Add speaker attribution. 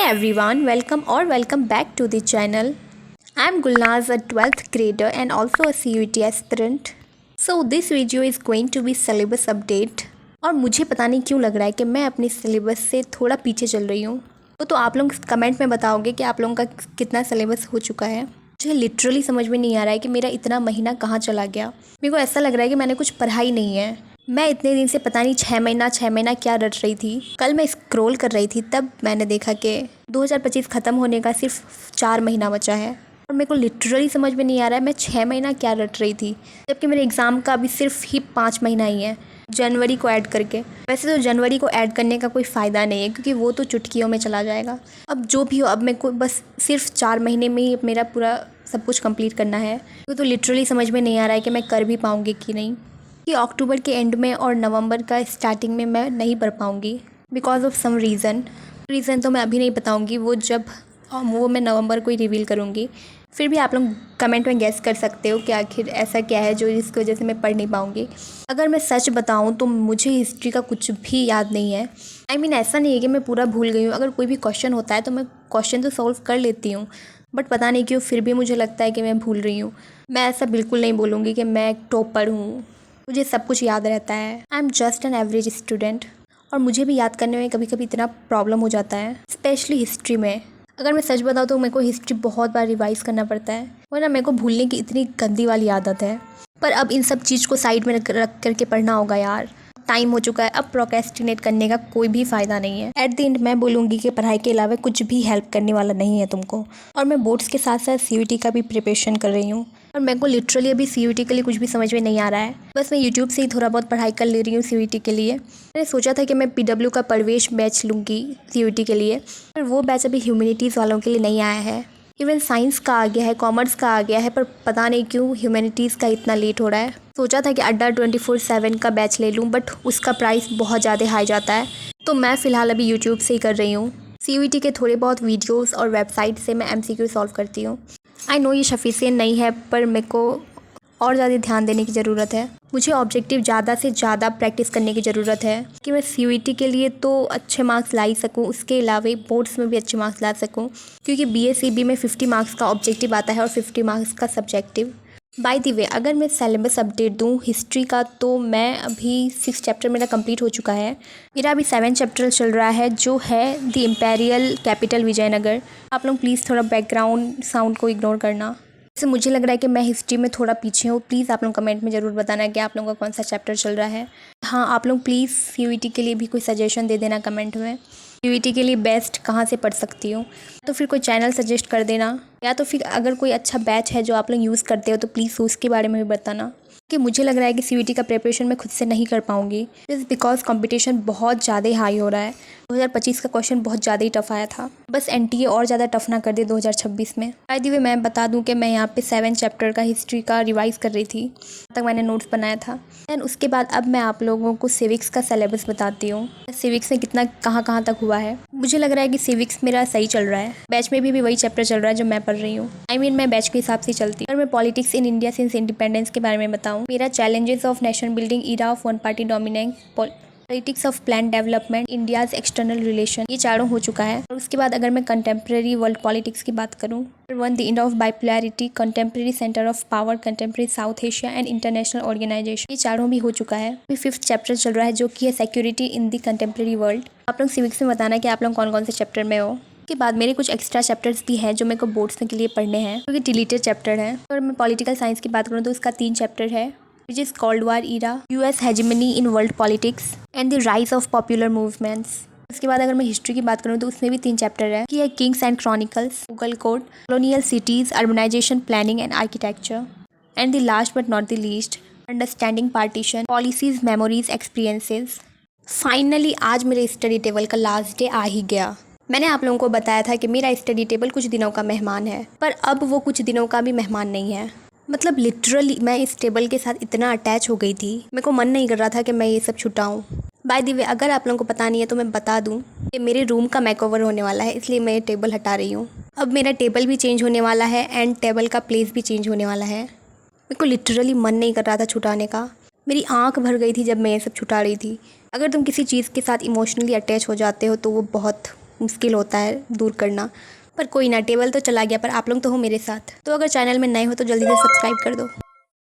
Speaker 1: everyone, welcome back to the channel. I'm Gulnaz, a 12th grader and also a CUET aspirant. So this video is going to be syllabus update. और मुझे पता नहीं क्यों लग रहा है कि मैं अपने सिलेबस से थोड़ा पीछे चल रही हूँ। तो आप लोग कमेंट में बताओगे कि आप लोगों का कितना सिलेबस हो चुका है। मुझे लिटरली समझ में नहीं आ रहा है कि मेरा इतना महीना कहाँ चला गया। मेरे को ऐसा लग रहा है कि मैंने कुछ पढ़ा ही नहीं है। मैं इतने दिन से पता नहीं 6 महीना क्या रट रही थी। कल मैं स्क्रॉल कर रही थी तब मैंने देखा कि 2025 ख़त्म होने का सिर्फ 4 महीना बचा है और मेरे को लिटरली समझ में नहीं आ रहा है मैं 6 महीना क्या रट रही थी, जबकि मेरे एग्ज़ाम का अभी सिर्फ ही 5 महीना ही है, जनवरी को ऐड करके। वैसे तो जनवरी को ऐड करने का कोई फ़ायदा नहीं है क्योंकि वो तो चुटकियों में चला जाएगा। अब जो भी हो, अब मेरे को बस सिर्फ 4 महीने में ही मेरा पूरा सब कुछ कंप्लीट करना है। तो लिटरली समझ में नहीं आ रहा है कि मैं कर भी पाऊँगी कि नहीं, कि अक्टूबर के एंड में और नवंबर का स्टार्टिंग में मैं नहीं पढ़ पाऊँगी बिकॉज ऑफ सम रीज़न तो मैं अभी नहीं बताऊँगी, वो मैं नवंबर को ही रिवील करूँगी। फिर भी आप लोग कमेंट में गेस कर सकते हो कि आखिर ऐसा क्या है जो जिसकी वजह से मैं पढ़ नहीं पाऊँगी। अगर मैं सच बताऊँ तो मुझे हिस्ट्री का कुछ भी याद नहीं है। ऐसा नहीं है कि मैं पूरा भूल गई हूँ। अगर कोई भी क्वेश्चन होता है तो मैं क्वेश्चन तो सॉल्व कर लेती हूँ, बट पता नहीं क्यों फिर भी मुझे लगता है कि मैं भूल रही हूँ। मैं ऐसा बिल्कुल नहीं बोलूँगी कि मैं एक टॉपर हूँ, मुझे सब कुछ याद रहता है। I am just an average student और मुझे भी याद करने में कभी कभी इतना प्रॉब्लम हो जाता है, स्पेशली हिस्ट्री में। अगर मैं सच बताऊँ तो मेरे को हिस्ट्री बहुत बार रिवाइज़ करना पड़ता है, वरना मेरे को भूलने की इतनी गंदी वाली आदत है। पर अब इन सब चीज़ को साइड में रख करके पढ़ना होगा यार, टाइम हो चुका है। अब प्रोक्रेस्टिनेट करने का कोई भी फ़ायदा नहीं है। एट द एंड मैं बोलूँगी कि पढ़ाई के अलावा कुछ भी हेल्प करने वाला नहीं है तुमको। और मैं बोर्ड्स के साथ साथ CUET का भी प्रिपरेशन कर रही हूँ और मेरे को लिटरली अभी CUET के लिए कुछ भी समझ में नहीं आ रहा है। बस मैं यूट्यूब से ही थोड़ा बहुत पढ़ाई कर ले रही हूँ CUET के लिए। मैंने सोचा था कि मैं PW का प्रवेश बैच लूँगी CUET के लिए, पर वो बैच अभी ह्यूमैनिटीज़ वालों के लिए नहीं आया है। इवन साइंस का आ गया है, कॉमर्स का आ गया है, पर पता नहीं क्यों ह्यूमैनिटीज़ का इतना लेट हो रहा है। सोचा था कि अड्डा 24/7 का बैच ले लूँ, बट उसका प्राइस बहुत ज़्यादा हाई जाता है, तो मैं फ़िलहाल अभी यूट्यूब से ही कर रही हूँ। CUET के थोड़े बहुत वीडियोस और वेबसाइट से मैं MCQ सॉल्व करती हूँ। आई नो ये सफिशिएंट नहीं है, पर मेरे को और ज़्यादा ध्यान देने की ज़रूरत है। मुझे ऑब्जेक्टिव ज़्यादा से ज़्यादा प्रैक्टिस करने की ज़रूरत है कि मैं CUET के लिए तो अच्छे मार्क्स ला ही सकूँ, उसके अलावा बोर्ड्स में भी अच्छे मार्क्स ला सकूँ, क्योंकि BA-CB में 50 मार्क्स का ऑब्जेक्टिव आता है और 50 मार्क्स का सब्जेक्टिव। बाय द वे, अगर मैं सिलेबस अपडेट दूँ हिस्ट्री का, तो मैं अभी 6 चैप्टर मेरा कंप्लीट हो चुका है। मेरा अभी 7 चैप्टर चल रहा है, जो है द इम्पेरियल कैपिटल विजयनगर। आप लोग प्लीज़ थोड़ा बैकग्राउंड साउंड को इग्नोर करना। वैसे मुझे लग रहा है कि मैं हिस्ट्री में थोड़ा पीछे हूँ। प्लीज़ आप लोग कमेंट में ज़रूर बताना कि आप लोगों का कौन सा चैप्टर चल रहा है। हाँ, आप लोग प्लीज़ CUET के लिए भी कोई सजेशन दे देना कमेंट में। CUET के लिए बेस्ट कहाँ से पढ़ सकती हूँ, तो फिर कोई चैनल सजेस्ट कर देना, या तो फिर अगर कोई अच्छा बैच है जो आप लोग यूज़ करते हो तो प्लीज़ उसके बारे में भी बताना। कि मुझे लग रहा है कि CUET का प्रिपरेशन मैं खुद से नहीं कर पाऊँगी, जस्ट बिकॉज कंपटीशन बहुत ज़्यादा हाई हो रहा है। 2025 का क्वेश्चन बहुत ज़्यादा ही टफ आया था, बस NTA और ज़्यादा टफ ना कर दे 2026 में। बाय द वे, मैं बता दूं कि मैं यहाँ पे 7 चैप्टर का हिस्ट्री का रिवाइज़ कर रही थी, तक मैंने नोट्स बनाया था। एंड उसके बाद अब मैं आप लोगों को सिविक्स का सिलेबस बताती हूँ, सिविक्स में कितना कहाँ तक हुआ है। मुझे लग रहा है कि सिविक्स मेरा सही चल रहा है। बैच में भी वही चैप्टर चल रहा है जो मैं पढ़ रही हूँ। मैं बैच के हिसाब से चलती हूँ। और मैं politics in India since independence के बारे में बताऊँ, मेरा challenges of nation building, era of one party dominance, politics of plan development, India's external relation, ये चारों हो चुका है। और उसके बाद अगर मैं कंटेम्प्रेरी वर्ल्ड पॉलिटिक्स की बात करूँ, one the end of bipolarity, contemporary centre of power, contemporary South Asia and international organisation, ये चारों भी हो चुका है। अभी 5th चैप्टर चल रहा है जो कि है security in the contemporary world. आप लोग सिविक्स में बताना कि आप लोग कौन कौन से चैप्टर में हो। के बाद मेरे कुछ एक्स्ट्रा चैप्टर्स भी हैं जो मेरे को बोर्ड्स के लिए पढ़ने हैं, क्योंकि डिलीटेड चैप्टर हैं। और मैं पॉलिटिकल साइंस की बात करूँ तो उसका 3 चैप्टर है, which is Cold War era, US hegemony in world politics and the rise of popular movements। उसके बाद अगर मैं हिस्ट्री की बात करूँ तो उसमें भी 3 चैप्टर है, कि है kings and chronicles, Mughal code, colonial cities, urbanisation, planning and architecture, and the last but not the least, understanding partition, policies, memories, experiences. Finally आज मेरे स्टडी टेबल का लास्ट डे आ ही गया। मैंने आप लोगों को बताया था कि मेरा स्टडी टेबल कुछ दिनों का मेहमान है, पर अब वो कुछ दिनों का भी मेहमान नहीं है। मतलब लिटरली मैं इस टेबल के साथ इतना अटैच हो गई थी, मेरे को मन नहीं कर रहा था कि मैं ये सब छुटाऊँ। बाय द वे, अगर आप लोगों को पता नहीं है तो मैं बता दूं कि मेरे रूम का मेकओवर होने वाला है, इसलिए मैं ये टेबल हटा रही हूँ। अब मेरा टेबल भी चेंज होने वाला है एंड टेबल का प्लेस भी चेंज होने वाला है। मेरे को लिटरली मन नहीं कर रहा था छुटाने का। मेरी आँख भर गई थी जब मैं ये सब छुटा रही थी। अगर तुम किसी चीज़ के साथ इमोशनली अटैच हो जाते हो तो वो बहुत मुश्किल होता है दूर करना। पर कोई ना, टेबल तो चला गया, पर आप लोग तो हो मेरे साथ। तो अगर चैनल में नए हो तो जल्दी से सब्सक्राइब कर दो।